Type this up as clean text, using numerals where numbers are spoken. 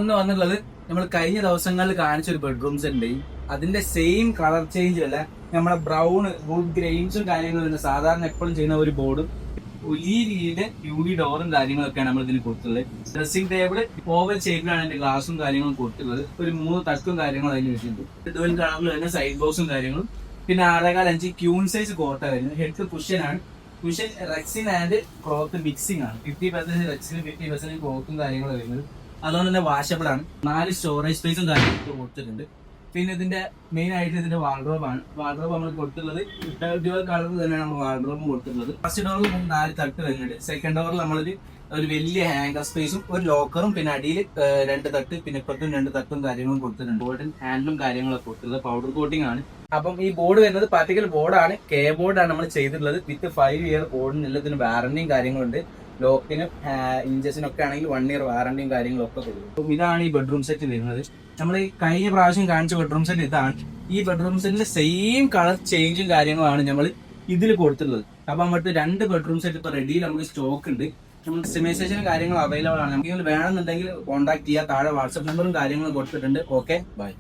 ഒന്ന് വന്നുള്ളത് നമ്മൾ കഴിഞ്ഞ ദിവസങ്ങളിൽ കാണിച്ചൊരു ബെഡ്റൂം സെറ്റ് അതിന്റെ സെയിം കളർ ചേഞ്ച് അല്ല, നമ്മളെ ബ്രൗൺ വുഡ് ഗ്രെയിൻസും കാര്യങ്ങളും സാധാരണ എപ്പോഴും ചെയ്യുന്ന ഒരു ബോർഡും ഈ രീതിയില് UV ഡോറും കാര്യങ്ങളൊക്കെയാണ് നമ്മൾ ഇതിന് കൊടുത്തുള്ളത്. ഡ്രസ്സിംഗ് ടേബിൾ ഓവൽ ഷേപ്പിലാണ് അതിന്റെ ഗ്ലാസും കാര്യങ്ങളും കൊടുത്തുള്ളത്. ഒരു 3 തട്ടും കാര്യങ്ങളും അതിന് വെച്ചിട്ടുണ്ട്. ഡുവൽ കളറിൽ തന്നെ സൈഡ് ബോക്സും കാര്യങ്ങളും. പിന്നെ 6.5 ക്യൂൺ സൈസ് കോട്ട വരുന്നത്. ഹെഡ് കുഷൻ ആണ്. Cushion rexine and cloth mixing ആണ്. 50% റെക്സിനും 50% ക്ലോത്തും കാര്യങ്ങളും വരുന്നത്. അതുകൊണ്ട് തന്നെ വാഷബിൾ ആണ്. 4 സ്റ്റോറേജ് സ്പേസും കാര്യങ്ങളും കൊടുത്തിട്ടുണ്ട്. പിന്നെ ഇതിന്റെ മെയിൻ ആയിട്ട് ഇതിന്റെ വാർഡ്രോബ് ആണ്. വാർഡ്രോബ് നമ്മൾ കൊടുത്തുള്ളത് ഡ്യുവൽ കളർ തന്നെയാണ് നമ്മൾ വാർഡ്രോബ് കൊടുത്തിട്ടുള്ളത്. ഫസ്റ്റ് ഡോറിൽ 4 തട്ട് വരുന്നുണ്ട്. സെക്കൻഡ് ഡോറിൽ നമ്മളൊരു വലിയ ഹാങ്കർ സ്പേസും ഒരു ലോക്കറും പിന്നെ അടിയിൽ 2 തട്ട് പിന്നെ ഇപ്പുറത്തും 2 തട്ടും കാര്യങ്ങളും കൊടുത്തിട്ടുണ്ട്. ഗോൾഡൻ ഹാൻഡിലും കാര്യങ്ങളൊക്കെ കൊടുത്തിട്ടുള്ളത്. പൗഡർ കോട്ടിംഗ് ആണ്. അപ്പം ഈ ബോർഡ് വരുന്നത് പാർട്ടിക്കൽ ബോർഡാണ്. ബോർഡാണ് നമ്മൾ ചെയ്തിട്ടുള്ളത്. വിത്ത് 5 ഇയർ ബോർഡിന് എല്ലാത്തിനും വാറന്റിയും കാര്യങ്ങളുണ്ട്. ലോക്കിനും ഇഞ്ചസിനും ഒക്കെ ആണെങ്കിൽ 1 ഇയർ വാറന്റിയും കാര്യങ്ങളും ഒക്കെ കൊടുക്കും. ഇതാണ് ഈ ബെഡ്റൂം സെറ്റ് വരുന്നത്. നമ്മൾ ഈ കഴിഞ്ഞ പ്രാവശ്യം കാണിച്ച ബെഡ്റൂം സെറ്റ് ഇതാണ്. ഈ ബെഡ്റൂം സെറ്റിന്റെ സെയിം കളർ ചേഞ്ചും കാര്യങ്ങളുമാണ് നമ്മൾ ഇതിൽ കൊടുത്തിട്ടുള്ളത്. അപ്പൊ നമുക്ക് 2 ബെഡ്റൂം സെറ്റ് ഇപ്പൊ റെഡിയിൽ നമുക്ക് സ്റ്റോക്ക് ഉണ്ട്. നമുക്ക് കസ്റ്റമൈസേഷനും കാര്യങ്ങളും അവൈലബിൾ ആണ്. നമുക്ക് വേണമെന്നുണ്ടെങ്കിൽ കോൺടാക്ട് ചെയ്യാം. താഴെ വാട്സ്ആപ്പ് നമ്പറും കാര്യങ്ങളും കൊടുത്തിട്ടുണ്ട്. Okay, by.